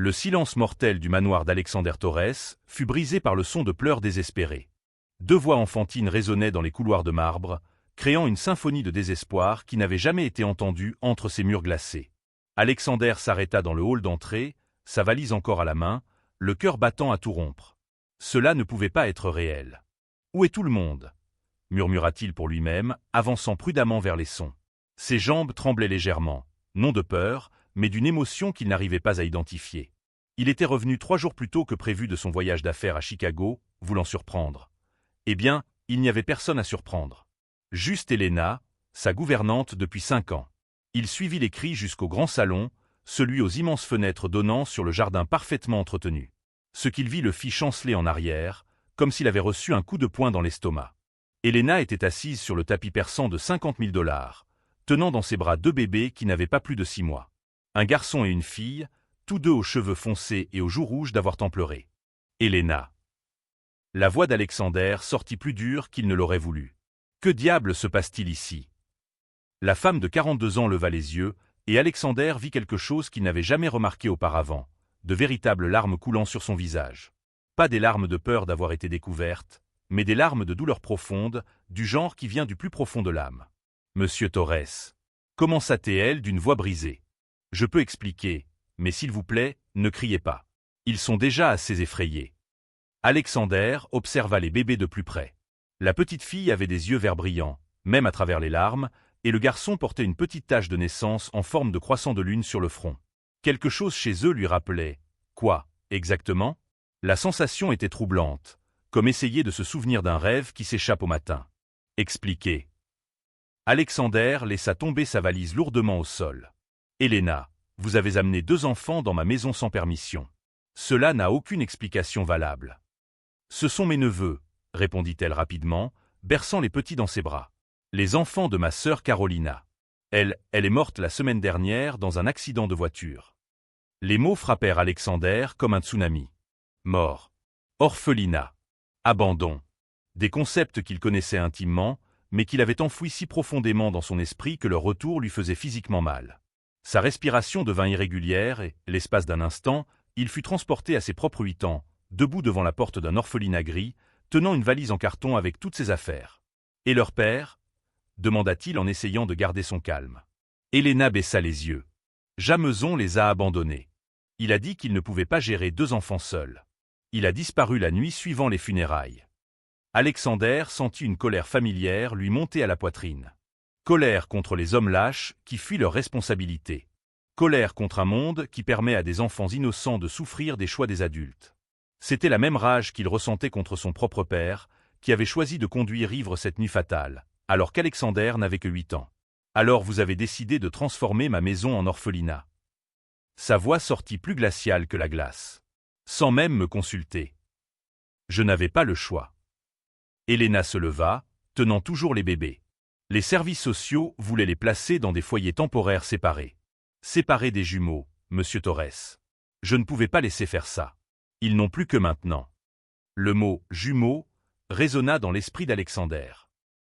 Le silence mortel du manoir d'Alexander Torres fut brisé par le son de pleurs désespérés. 2 voix enfantines résonnaient dans les couloirs de marbre, créant une symphonie de désespoir qui n'avait jamais été entendue entre ces murs glacés. Alexander s'arrêta dans le hall d'entrée, sa valise encore à la main, le cœur battant à tout rompre. Cela ne pouvait pas être réel. « Où est tout le monde » murmura-t-il pour lui-même, avançant prudemment vers les sons. Ses jambes tremblaient légèrement, non de peur, mais d'une émotion qu'il n'arrivait pas à identifier. Il était revenu 3 jours plus tôt que prévu de son voyage d'affaires à Chicago, voulant surprendre. Eh bien, il n'y avait personne à surprendre. Juste Elena, sa gouvernante depuis 5 ans. Il suivit les cris jusqu'au grand salon, celui aux immenses fenêtres donnant sur le jardin parfaitement entretenu. Ce qu'il vit le fit chanceler en arrière, comme s'il avait reçu un coup de poing dans l'estomac. Elena était assise sur le tapis persan de $50 000, tenant dans ses bras 2 bébés qui n'avaient pas plus de 6 mois. Un garçon et une fille, tous 2 aux cheveux foncés et aux joues rouges d'avoir tant pleuré. Elena. La voix d'Alexander sortit plus dure qu'il ne l'aurait voulu. Que diable se passe-t-il ici? La femme de 42 ans leva les yeux, et Alexander vit quelque chose qu'il n'avait jamais remarqué auparavant, de véritables larmes coulant sur son visage. Pas des larmes de peur d'avoir été découvertes, mais des larmes de douleur profonde, du genre qui vient du plus profond de l'âme. « Monsieur Torres » commença-t-elle d'une voix brisée. « Je peux expliquer, mais s'il vous plaît, ne criez pas. Ils sont déjà assez effrayés. » Alexander observa les bébés de plus près. La petite fille avait des yeux vert brillants, même à travers les larmes, et le garçon portait une petite tache de naissance en forme de croissant de lune sur le front. Quelque chose chez eux lui rappelait. Quoi, exactement? La sensation était troublante, comme essayer de se souvenir d'un rêve qui s'échappe au matin. Expliquez. Alexander laissa tomber sa valise lourdement au sol. Elena, vous avez amené 2 enfants dans ma maison sans permission. Cela n'a aucune explication valable. Ce sont mes neveux, répondit-elle rapidement, berçant les petits dans ses bras. Les enfants de ma sœur Carolina. Elle est morte la semaine dernière dans un accident de voiture. Les mots frappèrent Alexander comme un tsunami. Mort. Orphelinat. Abandon. Des concepts qu'il connaissait intimement, mais qu'il avait enfouis si profondément dans son esprit que leur retour lui faisait physiquement mal. Sa respiration devint irrégulière et, l'espace d'un instant, il fut transporté à ses propres 8 ans, debout devant la porte d'un orphelinat gris, tenant une valise en carton avec toutes ses affaires. Et leur père? Demanda-t-il en essayant de garder son calme. Elena baissa les yeux. Jameson les a abandonnés. Il a dit qu'il ne pouvait pas gérer 2 enfants seuls. Il a disparu la nuit suivant les funérailles. Alexander sentit une colère familière lui monter à la poitrine. Colère contre les hommes lâches qui fuient leurs responsabilités. Colère contre un monde qui permet à des enfants innocents de souffrir des choix des adultes. C'était la même rage qu'il ressentait contre son propre père, qui avait choisi de conduire ivre cette nuit fatale, alors qu'Alexander n'avait que 8 ans. Alors vous avez décidé de transformer ma maison en orphelinat. Sa voix sortit plus glaciale que la glace. Sans même me consulter. Je n'avais pas le choix. Elena se leva, tenant toujours les bébés. Les services sociaux voulaient les placer dans des foyers temporaires séparés. Séparés des jumeaux, monsieur Torres. Je ne pouvais pas laisser faire ça. Ils n'ont plus que maintenant. Le mot « jumeaux » résonna dans l'esprit d'Alexander.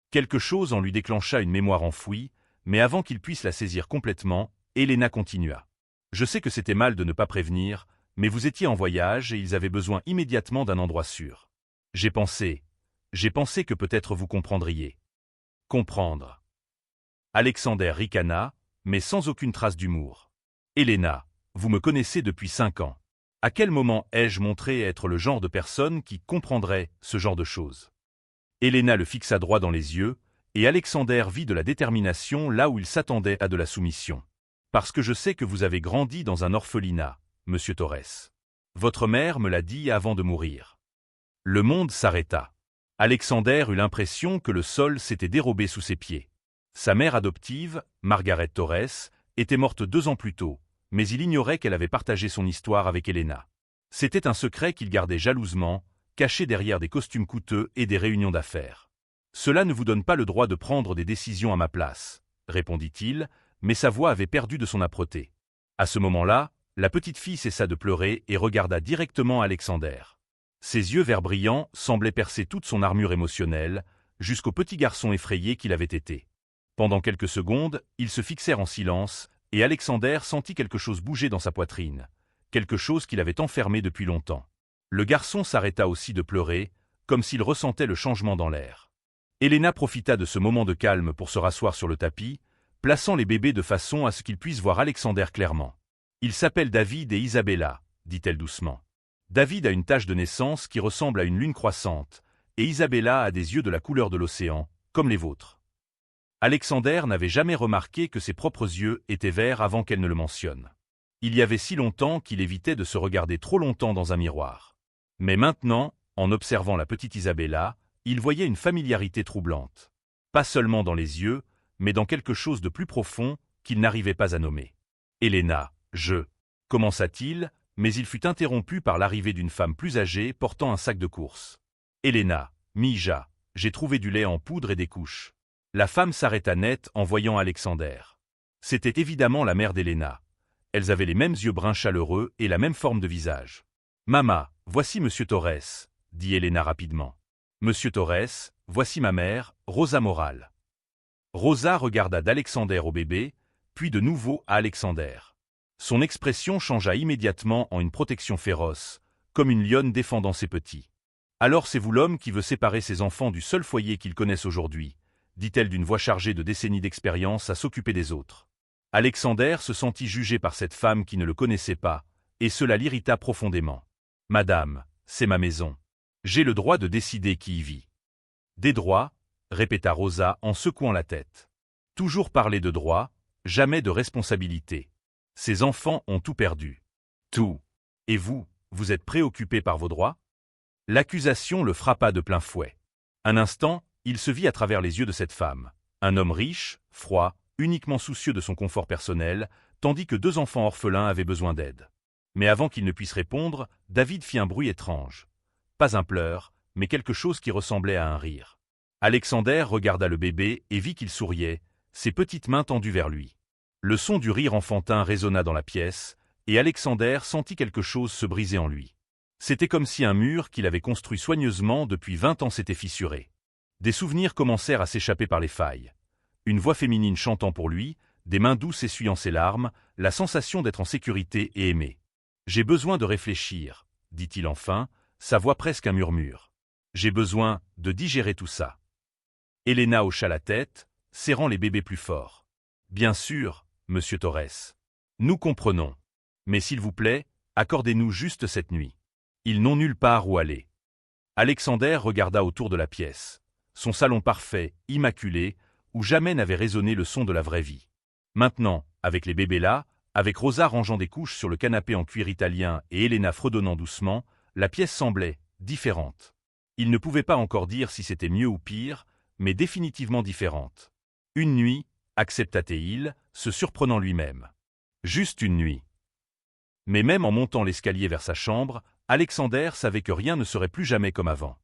Quelque chose en lui déclencha une mémoire enfouie, mais avant qu'il puisse la saisir complètement, Elena continua. Je sais que c'était mal de ne pas prévenir, mais vous étiez en voyage et ils avaient besoin immédiatement d'un endroit sûr. J'ai pensé que peut-être vous comprendriez. Comprendre. Alexander ricana, mais sans aucune trace d'humour. Elena, vous me connaissez depuis 5 ans. À quel moment ai-je montré être le genre de personne qui comprendrait ce genre de choses? Elena le fixa droit dans les yeux, et Alexander vit de la détermination là où il s'attendait à de la soumission. Parce que je sais que vous avez grandi dans un orphelinat, monsieur Torres. Votre mère me l'a dit avant de mourir. Le monde s'arrêta. Alexander eut l'impression que le sol s'était dérobé sous ses pieds. Sa mère adoptive, Margaret Torres, était morte 2 ans plus tôt, mais il ignorait qu'elle avait partagé son histoire avec Elena. C'était un secret qu'il gardait jalousement, caché derrière des costumes coûteux et des réunions d'affaires. « Cela ne vous donne pas le droit de prendre des décisions à ma place, » répondit-il, mais sa voix avait perdu de son âpreté. À ce moment-là, la petite fille cessa de pleurer et regarda directement Alexander. Ses yeux vert brillants semblaient percer toute son armure émotionnelle, jusqu'au petit garçon effrayé qu'il avait été. Pendant quelques secondes, ils se fixèrent en silence, et Alexander sentit quelque chose bouger dans sa poitrine, quelque chose qui l'avait enfermé depuis longtemps. Le garçon s'arrêta aussi de pleurer, comme s'il ressentait le changement dans l'air. Elena profita de ce moment de calme pour se rasseoir sur le tapis, plaçant les bébés de façon à ce qu'ils puissent voir Alexander clairement. « Ils s'appellent David et Isabella », dit-elle doucement. David a une tache de naissance qui ressemble à une lune croissante, et Isabella a des yeux de la couleur de l'océan, comme les vôtres. Alexander n'avait jamais remarqué que ses propres yeux étaient verts avant qu'elle ne le mentionne. Il y avait si longtemps qu'il évitait de se regarder trop longtemps dans un miroir. Mais maintenant, en observant la petite Isabella, il voyait une familiarité troublante. Pas seulement dans les yeux, mais dans quelque chose de plus profond qu'il n'arrivait pas à nommer. « Elena, commença-t-il, mais il fut interrompu par l'arrivée d'une femme plus âgée portant un sac de course. « Elena, Mija, j'ai trouvé du lait en poudre et des couches. » La femme s'arrêta net en voyant Alexander. C'était évidemment la mère d'Elena. Elles avaient les mêmes yeux bruns chaleureux et la même forme de visage. « Mama, voici Monsieur Torres, » dit Elena rapidement. « Monsieur Torres, voici ma mère, Rosa Moral. » Rosa regarda d'Alexander au bébé, puis de nouveau à Alexander. Son expression changea immédiatement en une protection féroce, comme une lionne défendant ses petits. « Alors c'est vous l'homme qui veut séparer ses enfants du seul foyer qu'ils connaissent aujourd'hui, » dit-elle d'une voix chargée de décennies d'expérience à s'occuper des autres. Alexander se sentit jugé par cette femme qui ne le connaissait pas, et cela l'irrita profondément. « Madame, c'est ma maison. J'ai le droit de décider qui y vit. »« Des droits ?» répéta Rosa en secouant la tête. « Toujours parler de droits, jamais de responsabilité. Ces enfants ont tout perdu. Tout. Et vous, vous êtes préoccupé par vos droits ?» L'accusation le frappa de plein fouet. Un instant, il se vit à travers les yeux de cette femme. Un homme riche, froid, uniquement soucieux de son confort personnel, tandis que deux enfants orphelins avaient besoin d'aide. Mais avant qu'il ne puisse répondre, David fit un bruit étrange. Pas un pleur, mais quelque chose qui ressemblait à un rire. Alexander regarda le bébé et vit qu'il souriait, ses petites mains tendues vers lui. Le son du rire enfantin résonna dans la pièce, et Alexander sentit quelque chose se briser en lui. C'était comme si un mur qu'il avait construit soigneusement depuis 20 ans s'était fissuré. Des souvenirs commencèrent à s'échapper par les failles. Une voix féminine chantant pour lui, des mains douces essuyant ses larmes, la sensation d'être en sécurité et aimé. « J'ai besoin de réfléchir, » dit-il enfin, sa voix presque un murmure. « J'ai besoin de digérer tout ça. » Elena hocha la tête, serrant les bébés plus fort. « Bien sûr, Monsieur Torres. Nous comprenons. Mais s'il vous plaît, accordez-nous juste cette nuit. Ils n'ont nulle part où aller. » Alexander regarda autour de la pièce. Son salon parfait, immaculé, où jamais n'avait résonné le son de la vraie vie. Maintenant, avec les bébés là, avec Rosa rangeant des couches sur le canapé en cuir italien et Elena fredonnant doucement, la pièce semblait différente. Il ne pouvait pas encore dire si c'était mieux ou pire, mais définitivement différente. Une nuit, accepta-t-il, se surprenant lui-même. Juste une nuit. Mais même en montant l'escalier vers sa chambre, Alexander savait que rien ne serait plus jamais comme avant.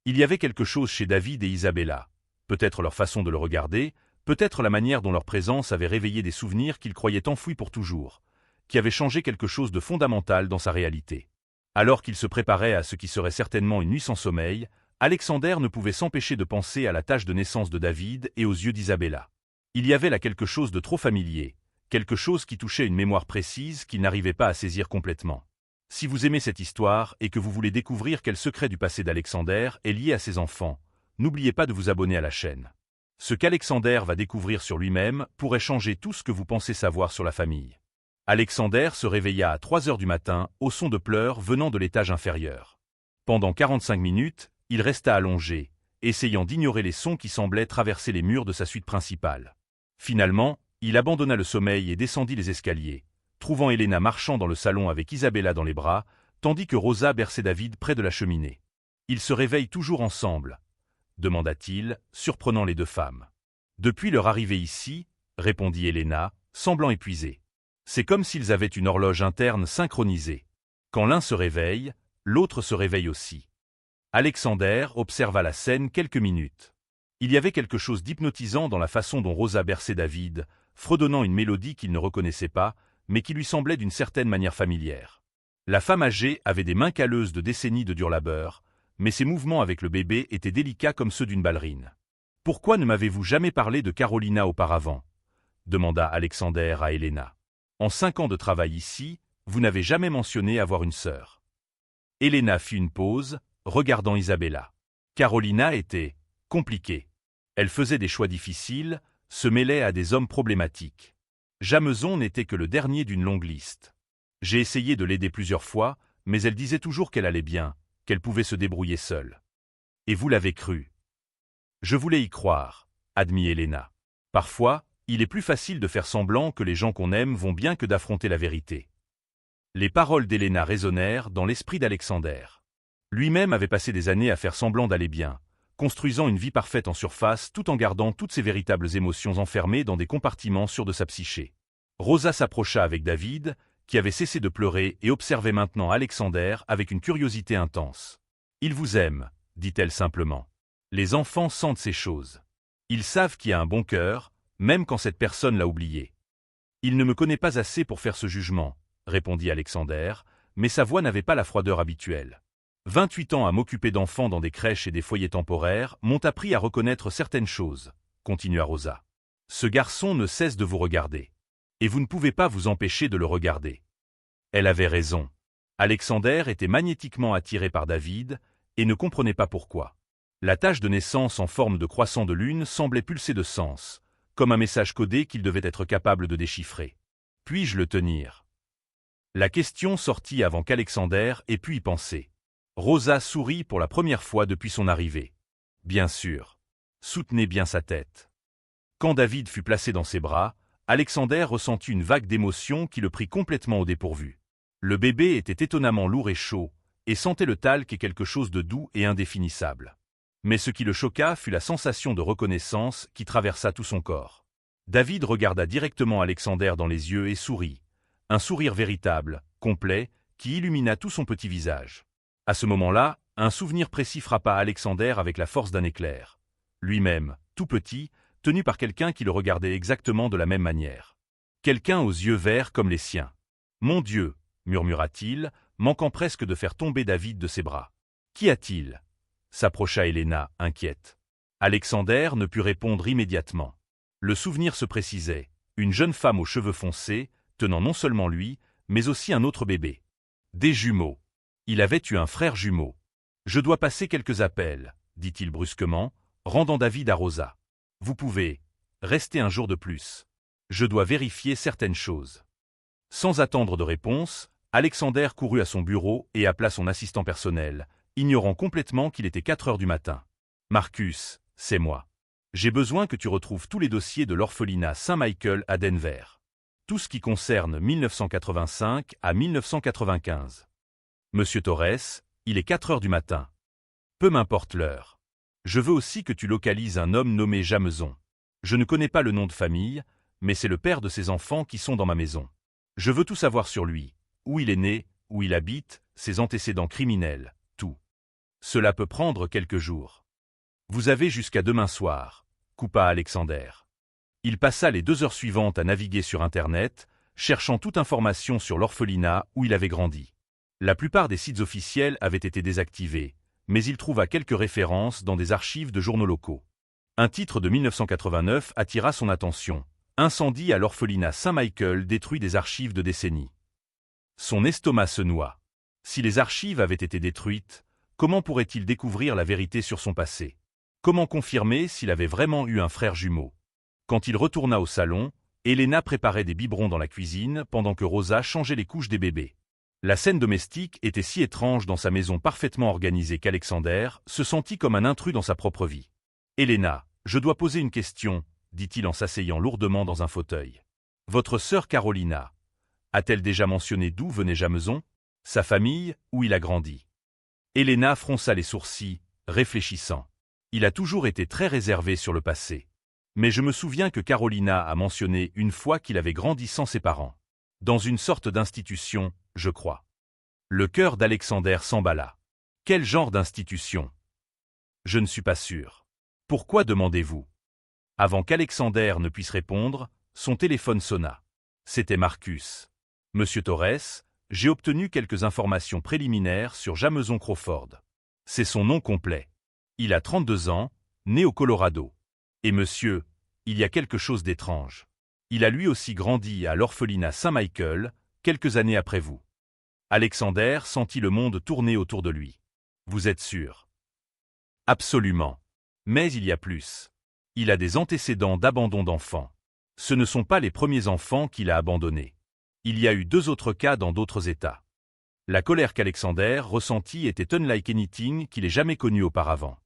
Il y avait quelque chose chez David et Isabella. Peut-être leur façon de le regarder, peut-être la manière dont leur présence avait réveillé des souvenirs qu'il croyait enfouis pour toujours, qui avaient changé quelque chose de fondamental dans sa réalité. Alors qu'il se préparait à ce qui serait certainement une nuit sans sommeil, Alexander ne pouvait s'empêcher de penser à la tache de naissance de David et aux yeux d'Isabella. Il y avait là quelque chose de trop familier, quelque chose qui touchait une mémoire précise qu'il n'arrivait pas à saisir complètement. Si vous aimez cette histoire et que vous voulez découvrir quel secret du passé d'Alexander est lié à ses enfants, n'oubliez pas de vous abonner à la chaîne. Ce qu'Alexander va découvrir sur lui-même pourrait changer tout ce que vous pensez savoir sur la famille. Alexander se réveilla à 3 heures du matin au son de pleurs venant de l'étage inférieur. Pendant 45 minutes, il resta allongé, essayant d'ignorer les sons qui semblaient traverser les murs de sa suite principale. Finalement, il abandonna le sommeil et descendit les escaliers, trouvant Elena marchant dans le salon avec Isabella dans les bras, tandis que Rosa berçait David près de la cheminée. « Ils se réveillent toujours ensemble ?» demanda-t-il, surprenant les deux femmes. « Depuis leur arrivée ici, » répondit Elena, semblant épuisée. « C'est comme s'ils avaient une horloge interne synchronisée. Quand l'un se réveille, l'autre se réveille aussi. » Alexander observa la scène quelques minutes. Il y avait quelque chose d'hypnotisant dans la façon dont Rosa berçait David, fredonnant une mélodie qu'il ne reconnaissait pas, mais qui lui semblait d'une certaine manière familière. La femme âgée avait des mains calleuses de décennies de dur labeur, mais ses mouvements avec le bébé étaient délicats comme ceux d'une ballerine. « Pourquoi ne m'avez-vous jamais parlé de Carolina auparavant » demanda Alexander à Elena. « En 5 ans de travail ici, Vous n'avez jamais mentionné avoir une sœur. Elena fit une pause, regardant Isabella. Carolina était compliquée. Elle faisait des choix difficiles, se mêlait à des hommes problématiques. Jameson n'était que le dernier d'une longue liste. J'ai essayé de l'aider plusieurs fois, mais elle disait toujours qu'elle allait bien, qu'elle pouvait se débrouiller seule. Et vous l'avez cru. Je voulais y croire, admit Elena. Parfois, il est plus facile de faire semblant que les gens qu'on aime vont bien que d'affronter la vérité. Les paroles d'Elena résonnèrent dans l'esprit d'Alexander. Lui-même avait passé des années à faire semblant d'aller bien, construisant une vie parfaite en surface tout en gardant toutes ses véritables émotions enfermées dans des compartiments sûrs de sa psyché. Rosa s'approcha avec David, qui avait cessé de pleurer et observait maintenant Alexander avec une curiosité intense. « Il vous aime », dit-elle simplement. Les enfants sentent ces choses. Ils savent qu'il a un bon cœur, même quand cette personne l'a oublié. « Il ne me connaît pas assez pour faire ce jugement », répondit Alexander, mais sa voix n'avait pas la froideur habituelle. 28 ans à m'occuper d'enfants dans des crèches et des foyers temporaires m'ont appris à reconnaître certaines choses, continua Rosa. Ce garçon ne cesse de vous regarder. Et vous ne pouvez pas vous empêcher de le regarder. Elle avait raison. Alexander était magnétiquement attiré par David et ne comprenait pas pourquoi. La tache de naissance en forme de croissant de lune semblait pulser de sens, comme un message codé qu'il devait être capable de déchiffrer. Puis-je le tenir? La question sortit avant qu'Alexander ait pu y penser. Rosa sourit pour la première fois depuis son arrivée. Bien sûr. Soutenez bien sa tête. Quand David fut placé dans ses bras, Alexander ressentit une vague d'émotion qui le prit complètement au dépourvu. Le bébé était étonnamment lourd et chaud, et sentait le talc et quelque chose de doux et indéfinissable. Mais ce qui le choqua fut la sensation de reconnaissance qui traversa tout son corps. David regarda directement Alexander dans les yeux et sourit. Un sourire véritable, complet, qui illumina tout son petit visage. À ce moment-là, un souvenir précis frappa Alexander avec la force d'un éclair. Lui-même, tout petit, tenu par quelqu'un qui le regardait exactement de la même manière. Quelqu'un aux yeux verts comme les siens. « Mon Dieu !» murmura-t-il, manquant presque de faire tomber David de ses bras. « Qu'y a-t-il » s'approcha Elena, inquiète. Alexander ne put répondre immédiatement. Le souvenir se précisait, une jeune femme aux cheveux foncés, tenant non seulement lui, mais aussi un autre bébé. Des jumeaux. Il avait eu un frère jumeau. « Je dois passer quelques appels, » dit-il brusquement, rendant David à Rosa. « Vous pouvez rester un jour de plus. Je dois vérifier certaines choses. » Sans attendre de réponse, Alexander courut à son bureau et appela son assistant personnel, ignorant complètement qu'il était 4 heures du matin. « Marcus, c'est moi. J'ai besoin que tu retrouves tous les dossiers de l'orphelinat Saint-Michael à Denver. Tout ce qui concerne 1985 à 1995. Monsieur Torres, il est 4 heures du matin. Peu m'importe l'heure. Je veux aussi que tu localises un homme nommé Jameson. Je ne connais pas le nom de famille, mais c'est le père de ses enfants qui sont dans ma maison. Je veux tout savoir sur lui, où il est né, où il habite, ses antécédents criminels, tout. Cela peut prendre quelques jours. Vous avez jusqu'à demain soir, coupa Alexander. Il passa les 2 heures suivantes à naviguer sur Internet, cherchant toute information sur l'orphelinat où il avait grandi. La plupart des sites officiels avaient été désactivés, mais il trouva quelques références dans des archives de journaux locaux. Un titre de 1989 attira son attention. Incendie à l'orphelinat Saint-Michael détruit des archives de décennies. Son estomac se noua. Si les archives avaient été détruites, comment pourrait-il découvrir la vérité sur son passé? Comment confirmer s'il avait vraiment eu un frère jumeau? Quand il retourna au salon, Elena préparait des biberons dans la cuisine pendant que Rosa changeait les couches des bébés. La scène domestique était si étrange dans sa maison parfaitement organisée qu'Alexander se sentit comme un intrus dans sa propre vie. « Elena, je dois poser une question », dit-il en s'asseyant lourdement dans un fauteuil. « Votre sœur Carolina, a-t-elle déjà mentionné d'où venait Jameson, sa famille, où il a grandi ?» Elena fronça les sourcils, réfléchissant. Il a toujours été très réservé sur le passé. Mais je me souviens que Carolina a mentionné une fois qu'il avait grandi sans ses parents. Dans une sorte d'institution, je crois. Le cœur d'Alexander s'emballa. Quel genre d'institution? Je ne suis pas sûr. Pourquoi demandez-vous? Avant qu'Alexander ne puisse répondre, son téléphone sonna. C'était Marcus. Monsieur Torres, j'ai obtenu quelques informations préliminaires sur Jameson Crawford. C'est son nom complet. Il a 32 ans, né au Colorado. Et monsieur, il y a quelque chose d'étrange. Il a lui aussi grandi à l'orphelinat Saint-Michael, quelques années après vous. Alexander sentit le monde tourner autour de lui. Vous êtes sûr? Absolument. Mais il y a plus. Il a des antécédents d'abandon d'enfants. Ce ne sont pas les premiers enfants qu'il a abandonnés. Il y a eu 2 autres cas dans d'autres États. La colère qu'Alexander ressentit était unlike anything qu'il ait jamais connu auparavant.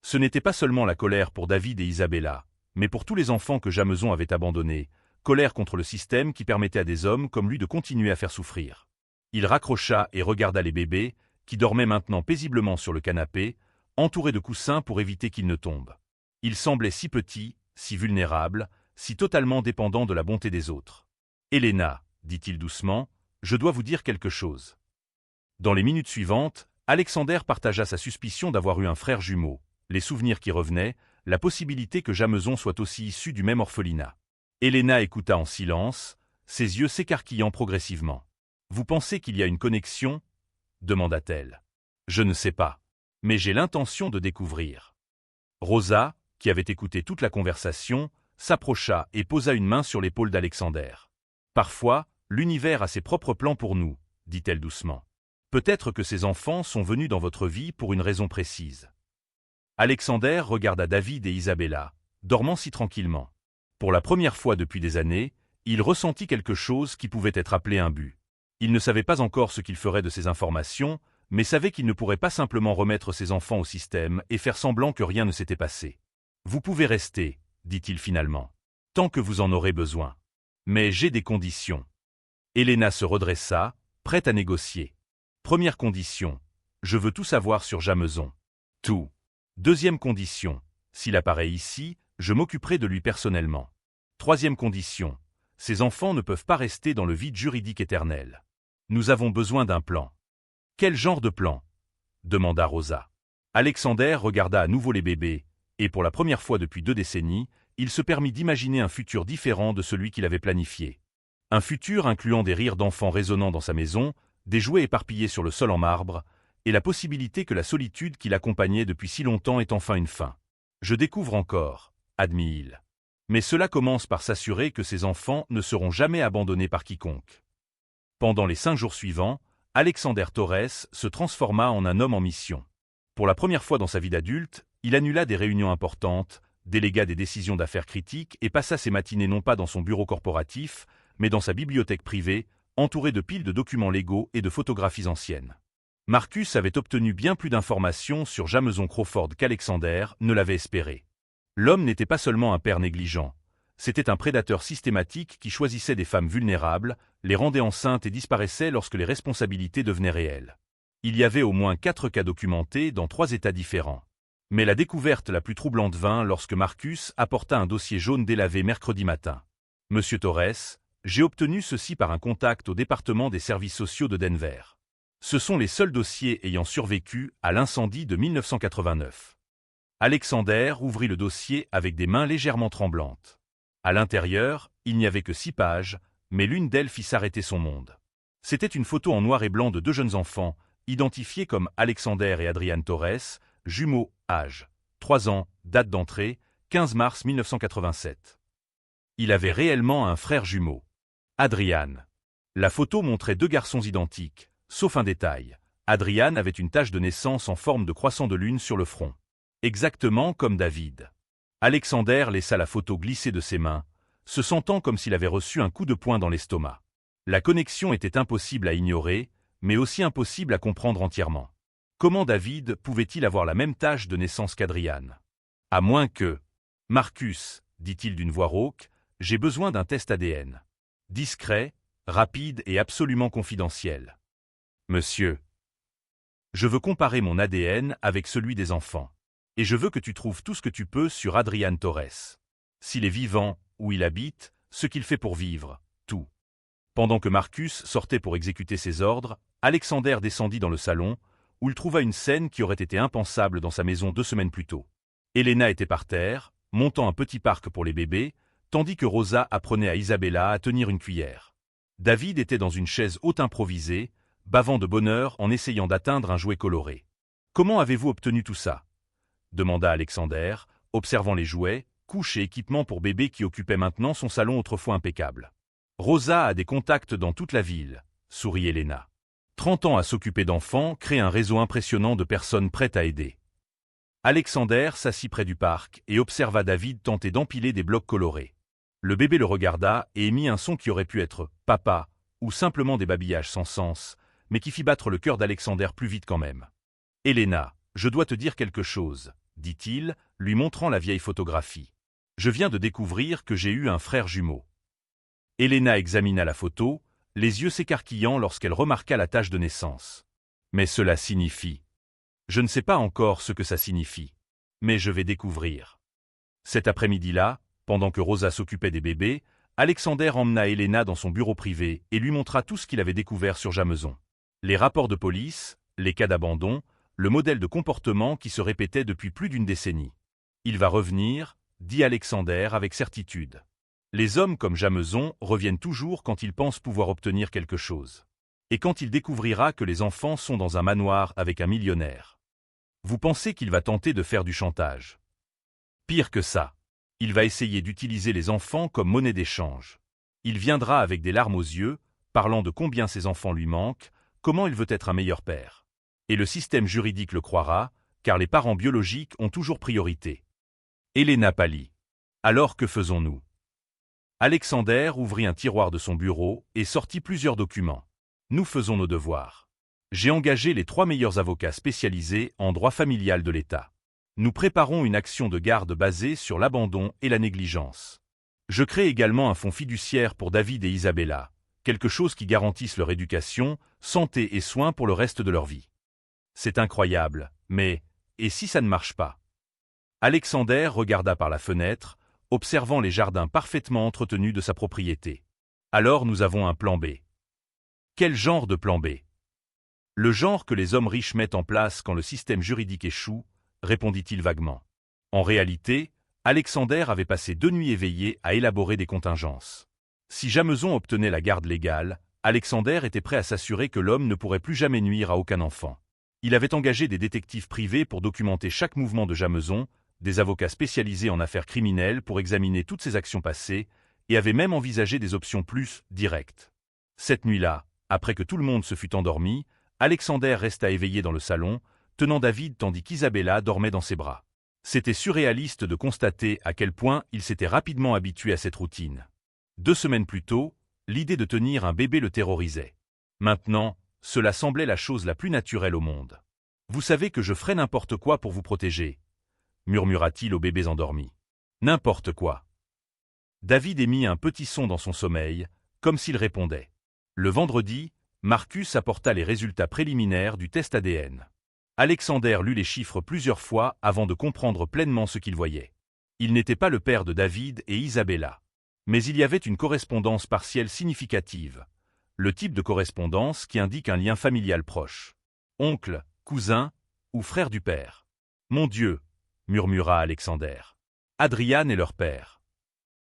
Ce n'était pas seulement la colère pour David et Isabella, mais pour tous les enfants que Jameson avait abandonnés, colère contre le système qui permettait à des hommes comme lui de continuer à faire souffrir. Il raccrocha et regarda les bébés, qui dormaient maintenant paisiblement sur le canapé, entourés de coussins pour éviter qu'ils ne tombent. Ils semblaient si petits, si vulnérables, si totalement dépendants de la bonté des autres. « Helena, dit-il doucement, je dois vous dire quelque chose. » Dans les minutes suivantes, Alexander partagea sa suspicion d'avoir eu un frère jumeau, les souvenirs qui revenaient, la possibilité que Jameson soit aussi issu du même orphelinat. Helena écouta en silence, ses yeux s'écarquillant progressivement. « Vous pensez qu'il y a une connexion » demanda-t-elle. « Je ne sais pas. Mais j'ai l'intention de découvrir. » Rosa, qui avait écouté toute la conversation, s'approcha et posa une main sur l'épaule d'Alexander. « Parfois, l'univers a ses propres plans pour nous, » dit-elle doucement. « Peut-être que ces enfants sont venus dans votre vie pour une raison précise. » Alexander regarda David et Isabella, dormant si tranquillement. Pour la première fois depuis des années, il ressentit quelque chose qui pouvait être appelé un but. Il ne savait pas encore ce qu'il ferait de ces informations, mais savait qu'il ne pourrait pas simplement remettre ses enfants au système et faire semblant que rien ne s'était passé. « Vous pouvez rester, » dit-il finalement, « tant que vous en aurez besoin. Mais j'ai des conditions. » Helena se redressa, prête à négocier. Première condition, je veux tout savoir sur Jameson. Tout. Deuxième condition, s'il apparaît ici, je m'occuperai de lui personnellement. Troisième condition, ces enfants ne peuvent pas rester dans le vide juridique éternel. Nous avons besoin d'un plan. Quel genre de plan? Demanda Rosa. Alexander regarda à nouveau les bébés, et pour la première fois depuis 2 décennies, il se permit d'imaginer un futur différent de celui qu'il avait planifié. Un futur incluant des rires d'enfants résonnant dans sa maison, des jouets éparpillés sur le sol en marbre, et la possibilité que la solitude qui l'accompagnait depuis si longtemps ait enfin une fin. Je découvre encore, admit-il. Mais cela commence par s'assurer que ces enfants ne seront jamais abandonnés par quiconque. Pendant les 5 jours suivants, Alexander Torres se transforma en un homme en mission. Pour la première fois dans sa vie d'adulte, il annula des réunions importantes, délégua des décisions d'affaires critiques et passa ses matinées non pas dans son bureau corporatif, mais dans sa bibliothèque privée, entourée de piles de documents légaux et de photographies anciennes. Marcus avait obtenu bien plus d'informations sur Jameson Crawford qu'Alexander ne l'avait espéré. L'homme n'était pas seulement un père négligent, c'était un prédateur systématique qui choisissait des femmes vulnérables, les rendait enceintes et disparaissait lorsque les responsabilités devenaient réelles. Il y avait au moins 4 cas documentés dans 3 États différents. Mais la découverte la plus troublante vint lorsque Marcus apporta un dossier jaune délavé mercredi matin. « Monsieur Torres, j'ai obtenu ceci par un contact au département des services sociaux de Denver. Ce sont les seuls dossiers ayant survécu à l'incendie de 1989. » Alexander ouvrit le dossier avec des mains légèrement tremblantes. À l'intérieur, il n'y avait que 6 pages, mais l'une d'elles fit s'arrêter son monde. C'était une photo en noir et blanc de 2 jeunes enfants, identifiés comme Alexander et Adrian Torres, jumeaux, âge 3 ans, date d'entrée, 15 mars 1987. Il avait réellement un frère jumeau. Adrian. La photo montrait 2 garçons identiques, sauf un détail. Adrian avait une tache de naissance en forme de croissant de lune sur le front. Exactement comme David. Alexander laissa la photo glisser de ses mains, se sentant comme s'il avait reçu un coup de poing dans l'estomac. La connexion était impossible à ignorer, mais aussi impossible à comprendre entièrement. Comment David pouvait-il avoir la même tache de naissance qu'Adrian? À moins que... « Marcus, dit-il d'une voix rauque, j'ai besoin d'un test ADN. Discret, rapide et absolument confidentiel. Monsieur. Je veux comparer mon ADN avec celui des enfants. Et je veux que tu trouves tout ce que tu peux sur Adrian Torres. S'il est vivant, où il habite, ce qu'il fait pour vivre, tout. » Pendant que Marcus sortait pour exécuter ses ordres, Alexander descendit dans le salon, où il trouva une scène qui aurait été impensable dans sa maison 2 semaines plus tôt. Helena était par terre, montant un petit parc pour les bébés, tandis que Rosa apprenait à Isabella à tenir une cuillère. David était dans une chaise haute improvisée, bavant de bonheur en essayant d'atteindre un jouet coloré. « Comment avez-vous obtenu tout ça ?» demanda Alexander, observant les jouets, couches et équipements pour bébé qui occupaient maintenant son salon autrefois impeccable. Rosa a des contacts dans toute la ville, sourit Elena. 30 ans à s'occuper d'enfants crée un réseau impressionnant de personnes prêtes à aider. Alexander s'assit près du parc et observa David tenter d'empiler des blocs colorés. Le bébé le regarda et émit un son qui aurait pu être « papa » ou simplement des babillages sans sens, mais qui fit battre le cœur d'Alexander plus vite quand même. « Elena, je dois te dire quelque chose, » dit-il, lui montrant la vieille photographie. « Je viens de découvrir que j'ai eu un frère jumeau. » Elena examina la photo, les yeux s'écarquillant lorsqu'elle remarqua la tache de naissance. « Mais cela signifie… » « Je ne sais pas encore ce que ça signifie. Mais je vais découvrir. » Cet après-midi-là, pendant que Rosa s'occupait des bébés, Alexander emmena Elena dans son bureau privé et lui montra tout ce qu'il avait découvert sur Jameson. Les rapports de police, les cas d'abandon, le modèle de comportement qui se répétait depuis plus d'une décennie. « Il va revenir, » dit Alexander avec certitude. Les hommes comme Jameson reviennent toujours quand ils pensent pouvoir obtenir quelque chose. Et quand il découvrira que les enfants sont dans un manoir avec un millionnaire. Vous pensez qu'il va tenter de faire du chantage? Pire que ça. Il va essayer d'utiliser les enfants comme monnaie d'échange. Il viendra avec des larmes aux yeux, parlant de combien ses enfants lui manquent, comment il veut être un meilleur père. Et le système juridique le croira, car les parents biologiques ont toujours priorité. Elena pâlit. Alors que faisons-nous? Alexander ouvrit un tiroir de son bureau et sortit plusieurs documents. Nous faisons nos devoirs. J'ai engagé les 3 meilleurs avocats spécialisés en droit familial de l'État. Nous préparons une action de garde basée sur l'abandon et la négligence. Je crée également un fonds fiduciaire pour David et Isabella, quelque chose qui garantisse leur éducation, santé et soins pour le reste de leur vie. C'est incroyable, mais, et si ça ne marche pas? Alexander regarda par la fenêtre, observant les jardins parfaitement entretenus de sa propriété. Alors nous avons un plan B. Quel genre de plan B? Le genre que les hommes riches mettent en place quand le système juridique échoue, répondit-il vaguement. En réalité, Alexander avait passé 2 nuits éveillées à élaborer des contingences. Si Jameson obtenait la garde légale, Alexander était prêt à s'assurer que l'homme ne pourrait plus jamais nuire à aucun enfant. Il avait engagé des détectives privés pour documenter chaque mouvement de Jameson, des avocats spécialisés en affaires criminelles pour examiner toutes ses actions passées, et avait même envisagé des options plus directes. Cette nuit-là, après que tout le monde se fut endormi, Alexander resta éveillé dans le salon, tenant David tandis qu'Isabella dormait dans ses bras. C'était surréaliste de constater à quel point il s'était rapidement habitué à cette routine. 2 semaines plus tôt, l'idée de tenir un bébé le terrorisait. Maintenant, cela semblait la chose la plus naturelle au monde. « Vous savez que je ferai n'importe quoi pour vous protéger » murmura-t-il aux bébés endormis. « N'importe quoi. » David émit un petit son dans son sommeil, comme s'il répondait. Le vendredi, Marcus apporta les résultats préliminaires du test ADN. Alexander lut les chiffres plusieurs fois avant de comprendre pleinement ce qu'il voyait. Il n'était pas le père de David et Isabella. Mais il y avait une correspondance partielle significative. Le type de correspondance qui indique un lien familial proche. Oncle, cousin ou frère du père. « Mon Dieu !» murmura Alexander. Adrian est leur père.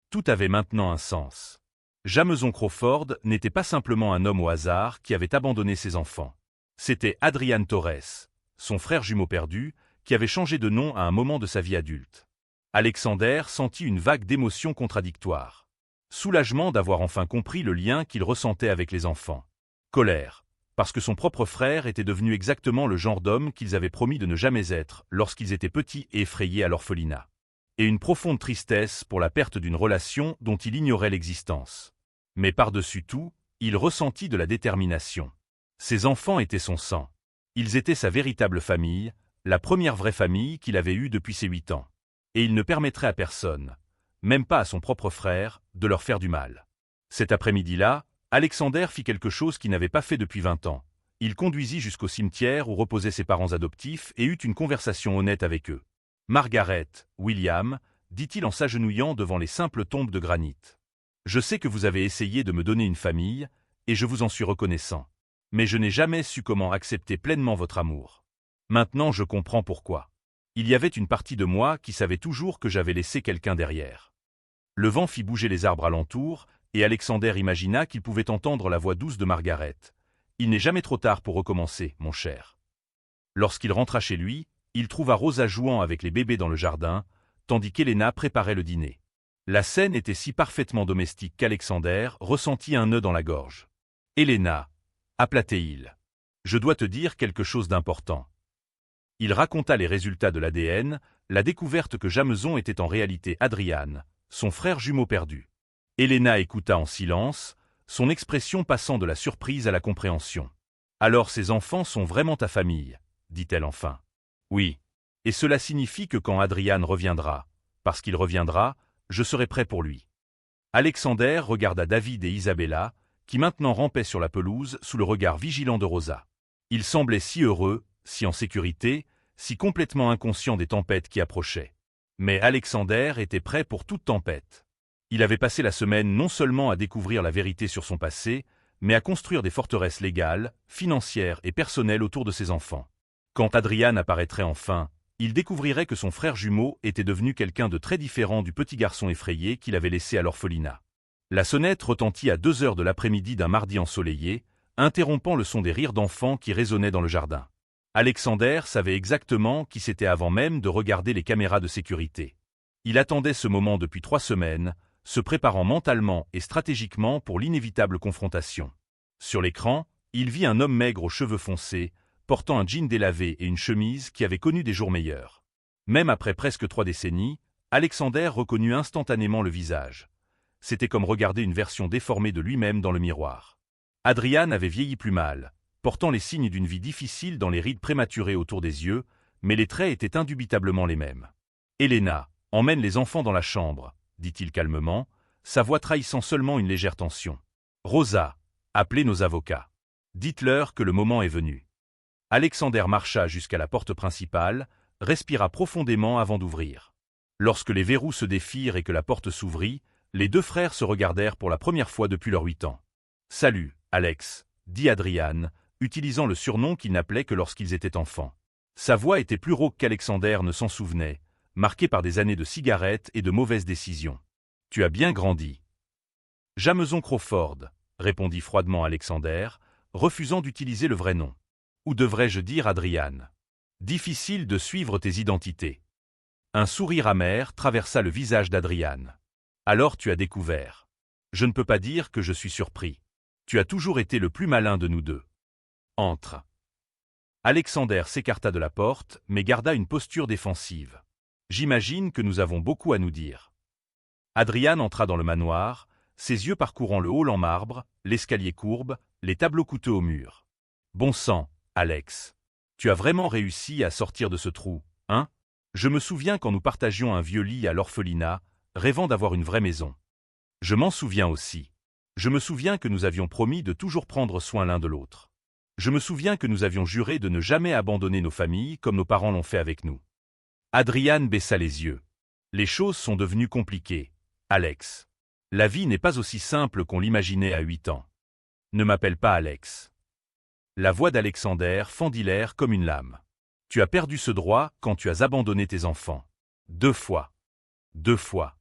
Tout avait maintenant un sens. Jameson Crawford n'était pas simplement un homme au hasard qui avait abandonné ses enfants. C'était Adrian Torres, son frère jumeau perdu, qui avait changé de nom à un moment de sa vie adulte. Alexander sentit une vague d'émotions contradictoires. Soulagement d'avoir enfin compris le lien qu'il ressentait avec les enfants. Colère, parce que son propre frère était devenu exactement le genre d'homme qu'ils avaient promis de ne jamais être lorsqu'ils étaient petits et effrayés à l'orphelinat. Et une profonde tristesse pour la perte d'une relation dont il ignorait l'existence. Mais par-dessus tout, il ressentit de la détermination. Ses enfants étaient son sang. Ils étaient sa véritable famille, la première vraie famille qu'il avait eue depuis ses 8 ans. Et il ne permettrait à personne, même pas à son propre frère, de leur faire du mal. Cet après-midi-là, Alexander fit quelque chose qu'il n'avait pas fait depuis 20 ans. Il conduisit jusqu'au cimetière où reposaient ses parents adoptifs et eut une conversation honnête avec eux. « Margaret, William, » dit-il en s'agenouillant devant les simples tombes de granit. Je sais que vous avez essayé de me donner une famille, et je vous en suis reconnaissant. Mais je n'ai jamais su comment accepter pleinement votre amour. Maintenant je comprends pourquoi. Il y avait une partie de moi qui savait toujours que j'avais laissé quelqu'un derrière. Le vent fit bouger les arbres alentour, et Alexander imagina qu'il pouvait entendre la voix douce de Margaret. Il n'est jamais trop tard pour recommencer, mon cher. Lorsqu'il rentra chez lui, il trouva Rosa jouant avec les bébés dans le jardin, tandis qu'Elena préparait le dîner. La scène était si parfaitement domestique qu'Alexander ressentit un nœud dans la gorge. « Helena, appelait-il. Je dois te dire quelque chose d'important. » Il raconta les résultats de l'ADN, la découverte que Jameson était en réalité Adrian, son frère jumeau perdu. Helena écouta en silence, son expression passant de la surprise à la compréhension. « Alors ces enfants sont vraiment ta famille, dit-elle enfin. « Oui. Et cela signifie que quand Adrian reviendra, parce qu'il reviendra, je serai prêt pour lui. » Alexander regarda David et Isabella, qui maintenant rampaient sur la pelouse sous le regard vigilant de Rosa. Ils semblaient si heureux, si en sécurité, si complètement inconscients des tempêtes qui approchaient. Mais Alexander était prêt pour toute tempête. Il avait passé la semaine non seulement à découvrir la vérité sur son passé, mais à construire des forteresses légales, financières et personnelles autour de ses enfants. Quand Adrian apparaîtrait enfin, il découvrirait que son frère jumeau était devenu quelqu'un de très différent du petit garçon effrayé qu'il avait laissé à l'orphelinat. La sonnette retentit à 2 heures de l'après-midi d'un mardi ensoleillé, interrompant le son des rires d'enfants qui résonnaient dans le jardin. Alexander savait exactement qui c'était avant même de regarder les caméras de sécurité. Il attendait ce moment depuis 3 semaines, se préparant mentalement et stratégiquement pour l'inévitable confrontation. Sur l'écran, il vit un homme maigre aux cheveux foncés, portant un jean délavé et une chemise qui avait connu des jours meilleurs. Même après presque 3 décennies, Alexander reconnut instantanément le visage. C'était comme regarder une version déformée de lui-même dans le miroir. Adrian avait vieilli plus mal, portant les signes d'une vie difficile dans les rides prématurées autour des yeux, mais les traits étaient indubitablement les mêmes. « Helena, emmène les enfants dans la chambre, » dit-il calmement, sa voix trahissant seulement une légère tension. « Rosa, appelez nos avocats. Dites-leur que le moment est venu. » Alexander marcha jusqu'à la porte principale, respira profondément avant d'ouvrir. Lorsque les verrous se défirent et que la porte s'ouvrit, les 2 frères se regardèrent pour la première fois depuis leurs 8 ans. « Salut, Alex, » dit Adrian, utilisant le surnom qu'il n'appelait que lorsqu'ils étaient enfants. Sa voix était plus rauque qu'Alexander ne s'en souvenait, marquée par des années de cigarettes et de mauvaises décisions. « Tu as bien grandi. »« Jameson Crawford, » répondit froidement Alexander, refusant d'utiliser le vrai nom. « Ou devrais-je dire Adrian ? Difficile de suivre tes identités. » Un sourire amer traversa le visage d'Adrian. « Alors tu as découvert. Je ne peux pas dire que je suis surpris. Tu as toujours été le plus malin de nous deux. Entre. » Alexander s'écarta de la porte, mais garda une posture défensive. « J'imagine que nous avons beaucoup à nous dire. » Adrian entra dans le manoir, ses yeux parcourant le hall en marbre, l'escalier courbe, les tableaux coûteux au mur. « Bon sang, Alex. Tu as vraiment réussi à sortir de ce trou, hein ? Je me souviens quand nous partagions un vieux lit à l'orphelinat, rêvant d'avoir une vraie maison. Je m'en souviens aussi. Je me souviens que nous avions promis de toujours prendre soin l'un de l'autre. Je me souviens que nous avions juré de ne jamais abandonner nos familles comme nos parents l'ont fait avec nous. » Adrian baissa les yeux. « Les choses sont devenues compliquées, Alex. La vie n'est pas aussi simple qu'on l'imaginait à 8 ans. Ne m'appelle pas Alex. » La voix d'Alexander fendit l'air comme une lame. « Tu as perdu ce droit quand tu as abandonné tes enfants. 2 fois. 2 fois. »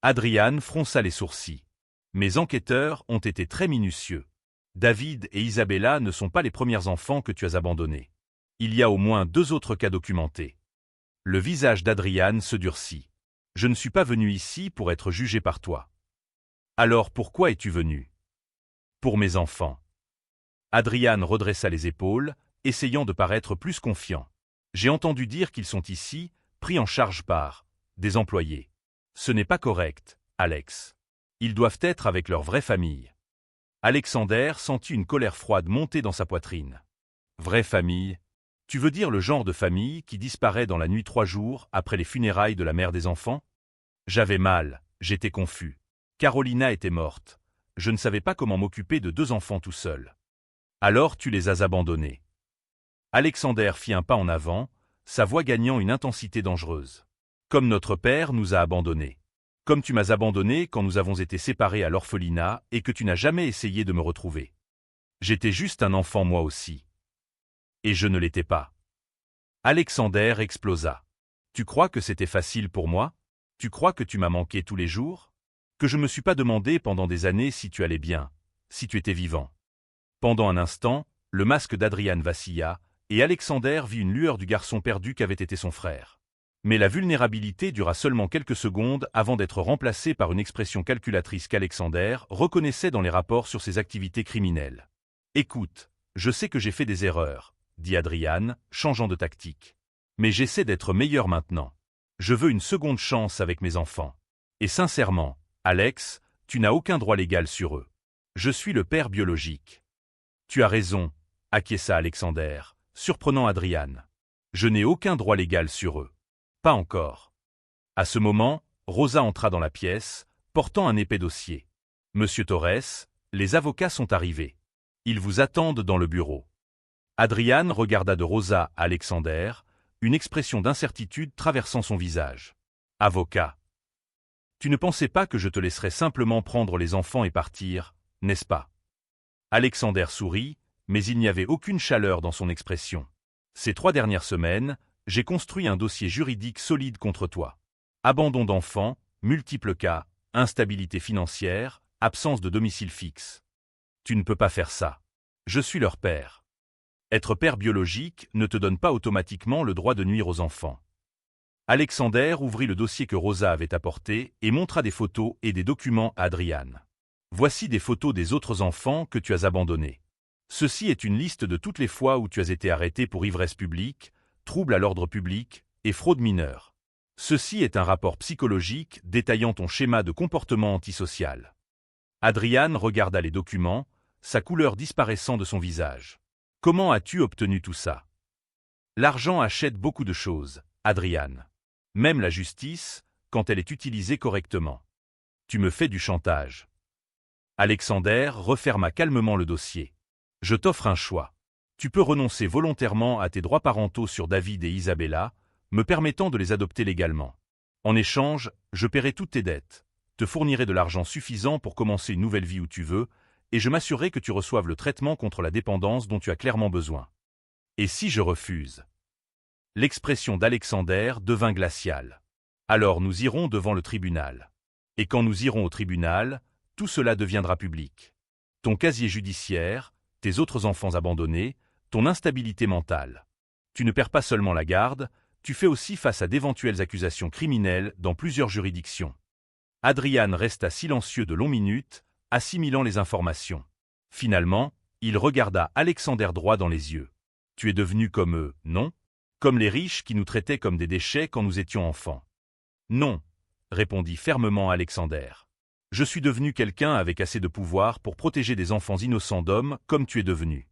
Adrian fronça les sourcils. « Mes enquêteurs ont été très minutieux. David et Isabella ne sont pas les premiers enfants que tu as abandonnés. Il y a au moins 2 autres cas documentés. » Le visage d'Adrian se durcit. « Je ne suis pas venu ici pour être jugé par toi. »« Alors pourquoi es-tu venu ? » ?»« Pour mes enfants. » Adrian redressa les épaules, essayant de paraître plus confiant. « J'ai entendu dire qu'ils sont ici, pris en charge par des employés. Ce n'est pas correct, Alex. Ils doivent être avec leur vraie famille. » Alexander sentit une colère froide monter dans sa poitrine. « Vraie famille ? Tu veux dire le genre de famille qui disparaît dans la nuit 3 jours après les funérailles de la mère des enfants ? J'avais mal, j'étais confus. Carolina était morte. Je ne savais pas comment m'occuper de 2 enfants tout seul. Alors tu les as abandonnés. » Alexander fit un pas en avant, sa voix gagnant une intensité dangereuse. « Comme notre père nous a abandonnés. Comme tu m'as abandonné quand nous avons été séparés à l'orphelinat et que tu n'as jamais essayé de me retrouver. J'étais juste un enfant moi aussi. Et je ne l'étais pas. » Alexander explosa. « Tu crois que c'était facile pour moi ? Tu crois que tu m'as manqué tous les jours ? Que je me suis pas demandé pendant des années si tu allais bien, si tu étais vivant. » Pendant un instant, le masque d'Adrian vacilla, et Alexander vit une lueur du garçon perdu qu'avait été son frère. Mais la vulnérabilité dura seulement quelques secondes avant d'être remplacée par une expression calculatrice qu'Alexander reconnaissait dans les rapports sur ses activités criminelles. « Écoute, je sais que j'ai fait des erreurs, » dit Adrian, changeant de tactique. « Mais j'essaie d'être meilleur maintenant. Je veux une seconde chance avec mes enfants. Et sincèrement, Alex, tu n'as aucun droit légal sur eux. Je suis le père biologique. » « Tu as raison, » acquiesça Alexander, surprenant Adrian. « Je n'ai aucun droit légal sur eux. Pas encore. » À ce moment, Rosa entra dans la pièce, portant un épais dossier. « Monsieur Torres, les avocats sont arrivés. Ils vous attendent dans le bureau. » Adrian regarda de Rosa à Alexander, une expression d'incertitude traversant son visage. « Avocat. Tu ne pensais pas que je te laisserais simplement prendre les enfants et partir, n'est-ce pas ?» Alexander sourit, mais il n'y avait aucune chaleur dans son expression. « Ces 3 dernières semaines, j'ai construit un dossier juridique solide contre toi. Abandon d'enfants, multiples cas, instabilité financière, absence de domicile fixe. Tu ne peux pas faire ça. Je suis leur père. Être père biologique ne te donne pas automatiquement le droit de nuire aux enfants. » Alexander ouvrit le dossier que Rosa avait apporté et montra des photos et des documents à Adrian. « Voici des photos des autres enfants que tu as abandonnés. Ceci est une liste de toutes les fois où tu as été arrêté pour ivresse publique, trouble à l'ordre public et fraude mineure. Ceci est un rapport psychologique détaillant ton schéma de comportement antisocial. » Adrian regarda les documents, sa couleur disparaissant de son visage. « Comment as-tu obtenu tout ça? » « L'argent achète beaucoup de choses, Adrian. Même la justice, quand elle est utilisée correctement. Tu me fais du chantage. » Alexander referma calmement le dossier. « Je t'offre un choix. Tu peux renoncer volontairement à tes droits parentaux sur David et Isabella, me permettant de les adopter légalement. En échange, je paierai toutes tes dettes, te fournirai de l'argent suffisant pour commencer une nouvelle vie où tu veux, et je m'assurerai que tu reçoives le traitement contre la dépendance dont tu as clairement besoin. Et si je refuse ?» L'expression d'Alexander devint glaciale. « Alors nous irons devant le tribunal. Et quand nous irons au tribunal, tout cela deviendra public. Ton casier judiciaire, tes autres enfants abandonnés, ton instabilité mentale. Tu ne perds pas seulement la garde, tu fais aussi face à d'éventuelles accusations criminelles dans plusieurs juridictions. » Adrian resta silencieux de longues minutes, assimilant les informations. Finalement, il regarda Alexander droit dans les yeux. « Tu es devenu comme eux, non? Comme les riches qui nous traitaient comme des déchets quand nous étions enfants. »« Non, » répondit fermement Alexander. « Je suis devenu quelqu'un avec assez de pouvoir pour protéger des enfants innocents d'hommes comme tu es devenu. »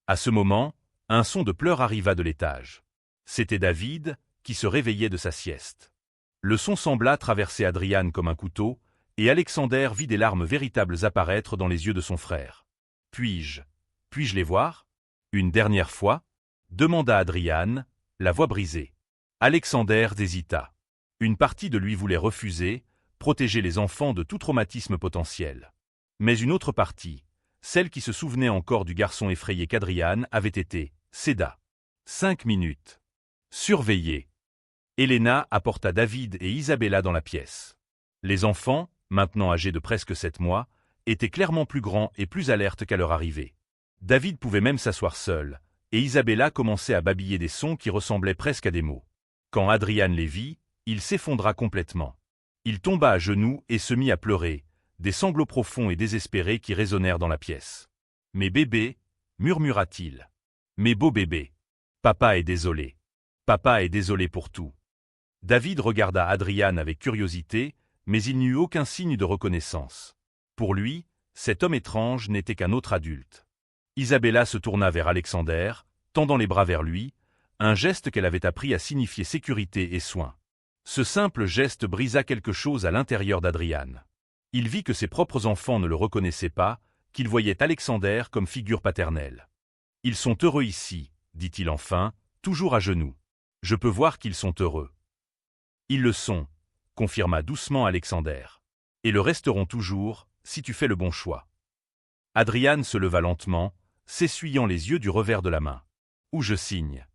À ce moment, un son de pleurs arriva de l'étage. C'était David, qui se réveillait de sa sieste. Le son sembla traverser Adrian comme un couteau, et Alexander vit des larmes véritables apparaître dans les yeux de son frère. « Puis-je les voir? Une dernière fois ?» demanda Adrian, la voix brisée. Alexander hésita. Une partie de lui voulait refuser, protéger les enfants de tout traumatisme potentiel. Mais une autre partie, celle qui se souvenait encore du garçon effrayé qu'Adrian avait été, céda. 5 minutes. Surveillé. Elena apporta David et Isabella dans la pièce. Les enfants, maintenant âgés de presque 7 mois, étaient clairement plus grands et plus alertes qu'à leur arrivée. David pouvait même s'asseoir seul, et Isabella commençait à babiller des sons qui ressemblaient presque à des mots. Quand Adrian les vit, il s'effondra complètement. Il tomba à genoux et se mit à pleurer, des sanglots profonds et désespérés qui résonnèrent dans la pièce. « Mes bébés, » murmura-t-il. « Mes beaux bébés. Papa est désolé. Papa est désolé pour tout. » David regarda Adrian avec curiosité, mais il n'y eut aucun signe de reconnaissance. Pour lui, cet homme étrange n'était qu'un autre adulte. Isabella se tourna vers Alexander, tendant les bras vers lui, un geste qu'elle avait appris à signifier sécurité et soin. Ce simple geste brisa quelque chose à l'intérieur d'Adrian. Il vit que ses propres enfants ne le reconnaissaient pas, qu'il voyait Alexander comme figure paternelle. « Ils sont heureux ici, » dit-il enfin, toujours à genoux. « Je peux voir qu'ils sont heureux. »« Ils le sont, » confirma doucement Alexander. « Et le resteront toujours, si tu fais le bon choix. » Adrian se leva lentement, s'essuyant les yeux du revers de la main. « Où je signe ?»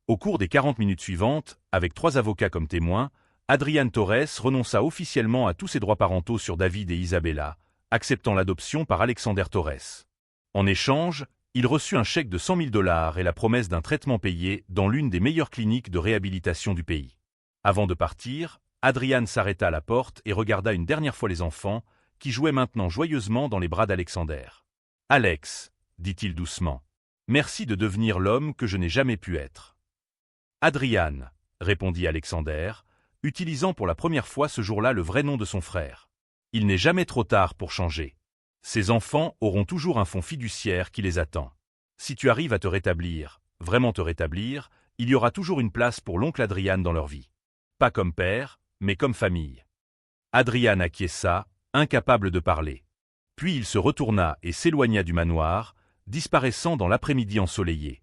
Au cours des 40 minutes suivantes, avec 3 avocats comme témoins, Adrian Torres renonça officiellement à tous ses droits parentaux sur David et Isabella, acceptant l'adoption par Alexander Torres. En échange, Il reçut un chèque de 100 000 $ et la promesse d'un traitement payé dans l'une des meilleures cliniques de réhabilitation du pays. Avant de partir, Adrian s'arrêta à la porte et regarda une dernière fois les enfants, qui jouaient maintenant joyeusement dans les bras d'Alexander. « Alex, dit-il doucement, merci de devenir l'homme que je n'ai jamais pu être. »« Adrian, répondit Alexander, utilisant pour la première fois ce jour-là le vrai nom de son frère. Il n'est jamais trop tard pour changer. Ces enfants auront toujours un fonds fiduciaire qui les attend. Si tu arrives à te rétablir, vraiment te rétablir, il y aura toujours une place pour l'oncle Adrian dans leur vie. Pas comme père, mais comme famille. » Adrian acquiesça, incapable de parler. Puis il se retourna et s'éloigna du manoir, disparaissant dans l'après-midi ensoleillé.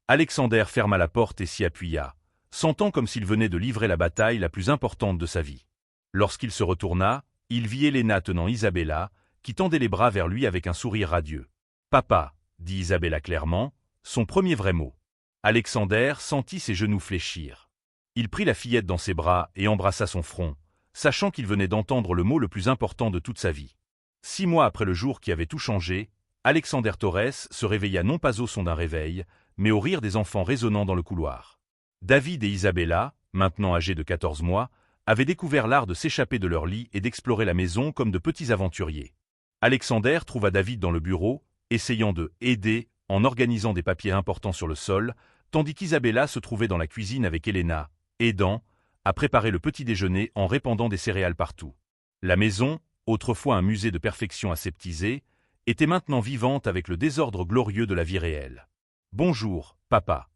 Alexander ferma la porte et s'y appuya, sentant comme s'il venait de livrer la bataille la plus importante de sa vie. Lorsqu'il se retourna, il vit Elena tenant Isabella, qui tendait les bras vers lui avec un sourire radieux. « Papa, » dit Isabella clairement, son premier vrai mot. Alexander sentit ses genoux fléchir. Il prit la fillette dans ses bras et embrassa son front, sachant qu'il venait d'entendre le mot le plus important de toute sa vie. 6 mois après le jour qui avait tout changé, Alexander Torres se réveilla non pas au son d'un réveil, mais au rire des enfants résonnant dans le couloir. David et Isabella, maintenant âgés de 14 mois, avaient découvert l'art de s'échapper de leur lit et d'explorer la maison comme de petits aventuriers. Alexander trouva David dans le bureau, essayant de « aider » en organisant des papiers importants sur le sol, tandis qu'Isabella se trouvait dans la cuisine avec Elena, aidant, à préparer le petit déjeuner en répandant des céréales partout. La maison, autrefois un musée de perfection aseptisé, était maintenant vivante avec le désordre glorieux de la vie réelle. « Bonjour, papa »,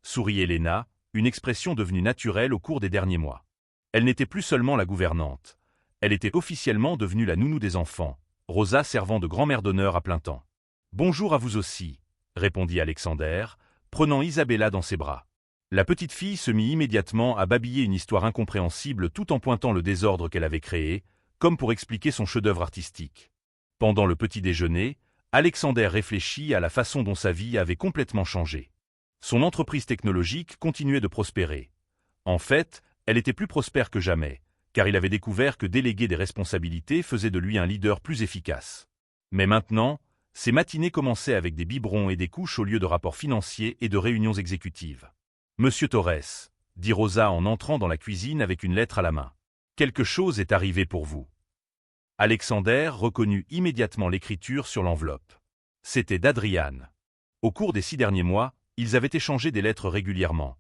sourit Elena, une expression devenue naturelle au cours des derniers mois. Elle n'était plus seulement la gouvernante, elle était officiellement devenue la nounou des enfants, Rosa servant de grand-mère d'honneur à plein temps. « Bonjour à vous aussi », répondit Alexander, prenant Isabella dans ses bras. La petite fille se mit immédiatement à babiller une histoire incompréhensible tout en pointant le désordre qu'elle avait créé, comme pour expliquer son chef-d'œuvre artistique. Pendant le petit déjeuner, Alexander réfléchit à la façon dont sa vie avait complètement changé. Son entreprise technologique continuait de prospérer. En fait, elle était plus prospère que jamais, car il avait découvert que déléguer des responsabilités faisait de lui un leader plus efficace. Mais maintenant, ses matinées commençaient avec des biberons et des couches au lieu de rapports financiers et de réunions exécutives. « Monsieur Torres, » dit Rosa en entrant dans la cuisine avec une lettre à la main. « Quelque chose est arrivé pour vous. » Alexander reconnut immédiatement l'écriture sur l'enveloppe. C'était d'Adrian. Au cours des 6 derniers mois, ils avaient échangé des lettres régulièrement,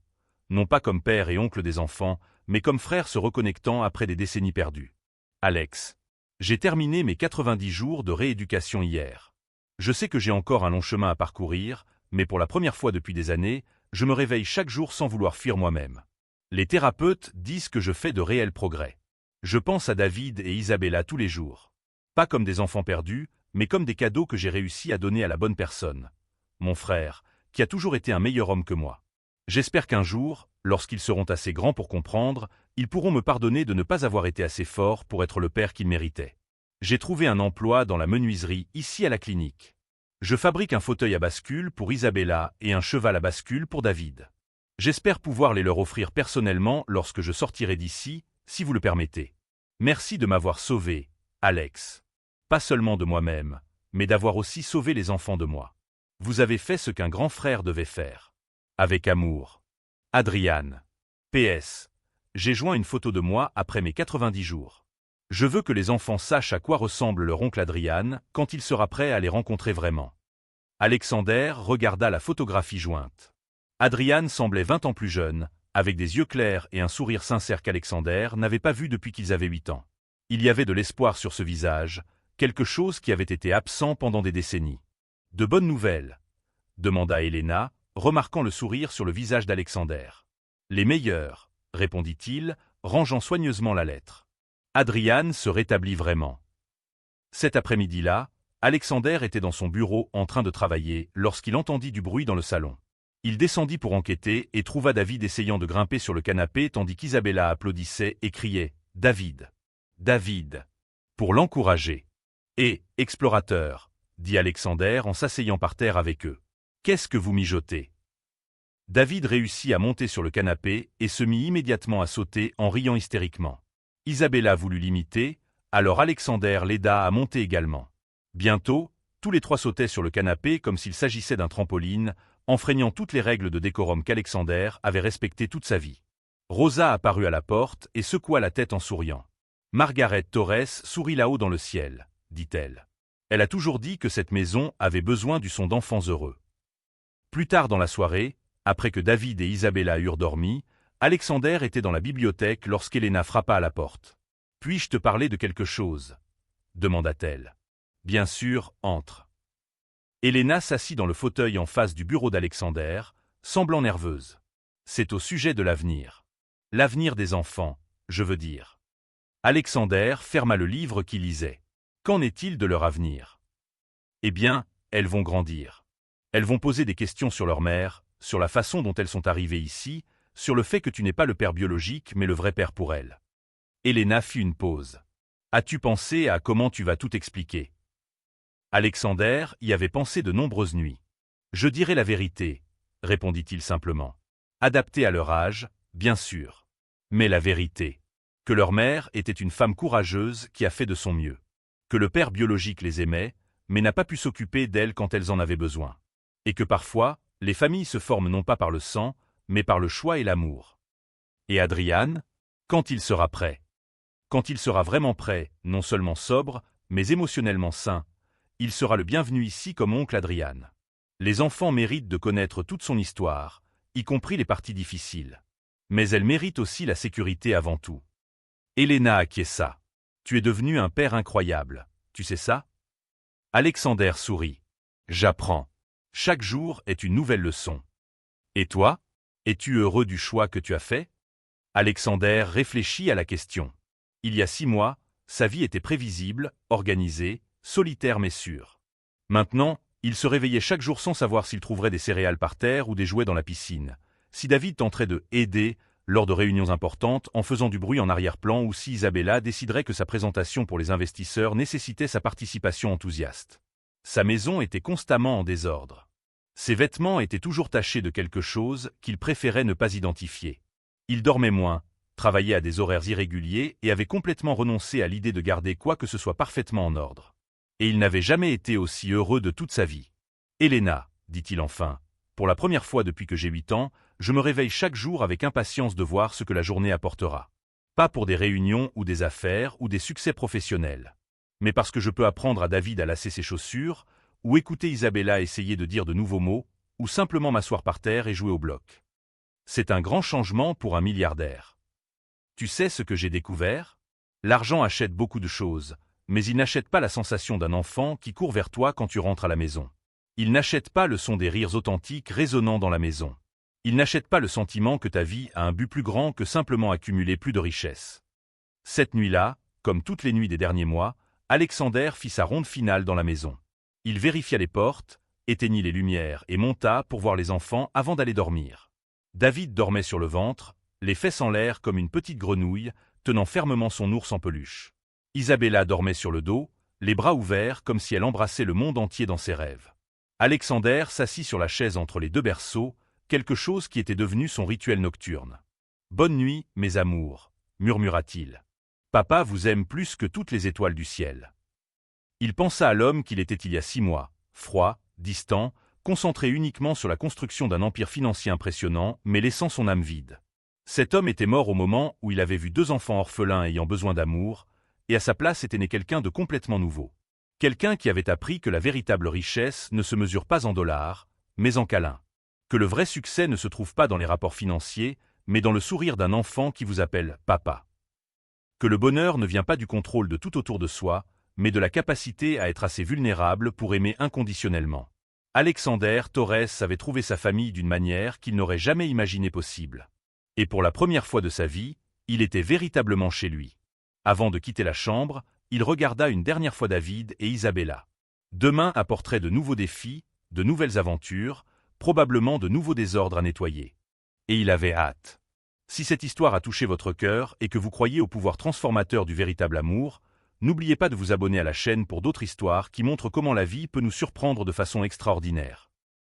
non pas comme père et oncle des enfants, mais comme frères se reconnectant après des décennies perdues. « Alex, j'ai terminé mes 90 jours de rééducation hier. Je sais que j'ai encore un long chemin à parcourir, mais pour la première fois depuis des années, je me réveille chaque jour sans vouloir fuir moi-même. Les thérapeutes disent que je fais de réels progrès. Je pense à David et Isabella tous les jours. Pas comme des enfants perdus, mais comme des cadeaux que j'ai réussi à donner à la bonne personne. Mon frère, qui a toujours été un meilleur homme que moi. J'espère qu'un jour, lorsqu'ils seront assez grands pour comprendre, ils pourront me pardonner de ne pas avoir été assez fort pour être le père qu'ils méritaient. J'ai trouvé un emploi dans la menuiserie ici à la clinique. Je fabrique un fauteuil à bascule pour Isabella et un cheval à bascule pour David. J'espère pouvoir les leur offrir personnellement lorsque je sortirai d'ici, si vous le permettez. Merci de m'avoir sauvé, Alex. Pas seulement de moi-même, mais d'avoir aussi sauvé les enfants de moi. Vous avez fait ce qu'un grand frère devait faire. Avec amour. Adrian. PS. J'ai joint une photo de moi après mes 90 jours. Je veux que les enfants sachent à quoi ressemble leur oncle Adrian quand il sera prêt à les rencontrer vraiment. Alexander regarda la photographie jointe. Adrian semblait 20 ans plus jeune, avec des yeux clairs et un sourire sincère qu'Alexander n'avait pas vu depuis qu'ils avaient 8 ans. Il y avait de l'espoir sur ce visage, quelque chose qui avait été absent pendant des décennies. « De bonnes nouvelles ?» demanda Elena, remarquant le sourire sur le visage d'Alexander. « Les meilleures » répondit-il, rangeant soigneusement la lettre. Adrian se rétablit vraiment. Cet après-midi-là, Alexander était dans son bureau en train de travailler lorsqu'il entendit du bruit dans le salon. Il descendit pour enquêter et trouva David essayant de grimper sur le canapé tandis qu'Isabella applaudissait et criait « David ! David !» pour l'encourager. « Et, explorateur !» dit Alexander en s'asseyant par terre avec eux. « Qu'est-ce que vous mijotez ?» David réussit à monter sur le canapé et se mit immédiatement à sauter en riant hystériquement. Isabella voulut l'imiter, alors Alexander l'aida à monter également. Bientôt, Tous les trois sautaient sur le canapé comme s'il s'agissait d'un trampoline, enfreignant toutes les règles de décorum qu'Alexander avait respectées toute sa vie. Rosa apparut à la porte et secoua la tête en souriant. « Margaret Torres sourit là-haut dans le ciel, » dit-elle. Elle a toujours dit que cette maison avait besoin du son d'enfants heureux. Plus tard dans la soirée, après que David et Isabella eurent dormi, Alexander était dans la bibliothèque lorsqu'Elena frappa à la porte. « Puis-je te parler de quelque chose ?» demanda-t-elle. « Bien sûr, entre. » Elena s'assit dans le fauteuil en face du bureau d'Alexander, semblant nerveuse. « C'est au sujet de l'avenir. L'avenir des enfants, je veux dire. » Alexander ferma le livre qu'il lisait. « Qu'en est-il de leur avenir ? » « Eh bien, elles vont grandir. Elles vont poser des questions sur leur mère, sur la façon dont elles sont arrivées ici, sur le fait que tu n'es pas le père biologique mais le vrai père pour elles. » Elena fit une pause. « As-tu pensé à comment tu vas tout expliquer ?» Alexander y avait pensé de nombreuses nuits. « Je dirai la vérité, » répondit-il simplement. « Adaptée à leur âge, bien sûr. Mais la vérité. Que leur mère était une femme courageuse qui a fait de son mieux. Que le père biologique les aimait, mais n'a pas pu s'occuper d'elles quand elles en avaient besoin. Et que parfois, les familles se forment non pas par le sang, mais par le choix et l'amour. Et Adrian, quand il sera prêt? Quand il sera vraiment prêt, non seulement sobre, mais émotionnellement sain, il sera le bienvenu ici comme oncle Adrian. Les enfants méritent de connaître toute son histoire, y compris les parties difficiles. Mais elles méritent aussi la sécurité avant tout. Elena acquiesça. Tu es devenu un père incroyable, tu sais ça? Alexander sourit. J'apprends. Chaque jour est une nouvelle leçon. Et toi? Es-tu heureux du choix que tu as fait? Alexander réfléchit à la question. Il y a 6 mois, sa vie était prévisible, organisée, solitaire mais sûre. Maintenant, il se réveillait chaque jour sans savoir s'il trouverait des céréales par terre ou des jouets dans la piscine, si David tenterait de aider lors de réunions importantes en faisant du bruit en arrière-plan ou si Isabella déciderait que sa présentation pour les investisseurs nécessitait sa participation enthousiaste. Sa maison était constamment en désordre. Ses vêtements étaient toujours tachés de quelque chose qu'il préférait ne pas identifier. Il dormait moins, travaillait à des horaires irréguliers et avait complètement renoncé à l'idée de garder quoi que ce soit parfaitement en ordre. Et il n'avait jamais été aussi heureux de toute sa vie. « Elena, dit-il enfin, pour la première fois depuis que j'ai 8 ans, je me réveille chaque jour avec impatience de voir ce que la journée apportera. Pas pour des réunions ou des affaires ou des succès professionnels, mais parce que je peux apprendre à David à lasser ses chaussures, ou écouter Isabella essayer de dire de nouveaux mots, ou simplement m'asseoir par terre et jouer au bloc. C'est un grand changement pour un milliardaire. Tu sais ce que j'ai découvert? L'argent achète beaucoup de choses, mais il n'achète pas la sensation d'un enfant qui court vers toi quand tu rentres à la maison. Il n'achète pas le son des rires authentiques résonnant dans la maison. Il n'achète pas le sentiment que ta vie a un but plus grand que simplement accumuler plus de richesses. Cette nuit-là, comme toutes les nuits des derniers mois, Alexander fit sa ronde finale dans la maison. Il vérifia les portes, éteignit les lumières et monta pour voir les enfants avant d'aller dormir. David dormait sur le ventre, les fesses en l'air comme une petite grenouille, tenant fermement son ours en peluche. Isabella dormait sur le dos, les bras ouverts comme si elle embrassait le monde entier dans ses rêves. Alexander s'assit sur la chaise entre les 2 berceaux, quelque chose qui était devenu son rituel nocturne. « Bonne nuit, mes amours » murmura-t-il. « Papa vous aime plus que toutes les étoiles du ciel. » Il pensa à l'homme qu'il était il y a 6 mois, froid, distant, concentré uniquement sur la construction d'un empire financier impressionnant, mais laissant son âme vide. Cet homme était mort au moment où il avait vu 2 enfants orphelins ayant besoin d'amour, et à sa place était né quelqu'un de complètement nouveau. Quelqu'un qui avait appris que la véritable richesse ne se mesure pas en dollars, mais en câlins. Que le vrai succès ne se trouve pas dans les rapports financiers, mais dans le sourire d'un enfant qui vous appelle « papa ». Que le bonheur ne vient pas du contrôle de tout autour de soi, mais de la capacité à être assez vulnérable pour aimer inconditionnellement. Alexander Torres avait trouvé sa famille d'une manière qu'il n'aurait jamais imaginé possible. Et pour la première fois de sa vie, il était véritablement chez lui. Avant de quitter la chambre, il regarda une dernière fois David et Isabella. Demain apporterait de nouveaux défis, de nouvelles aventures, probablement de nouveaux désordres à nettoyer. Et il avait hâte. Si cette histoire a touché votre cœur et que vous croyez au pouvoir transformateur du véritable amour, n'oubliez pas de vous abonner à la chaîne pour d'autres histoires qui montrent comment la vie peut nous surprendre de façon extraordinaire.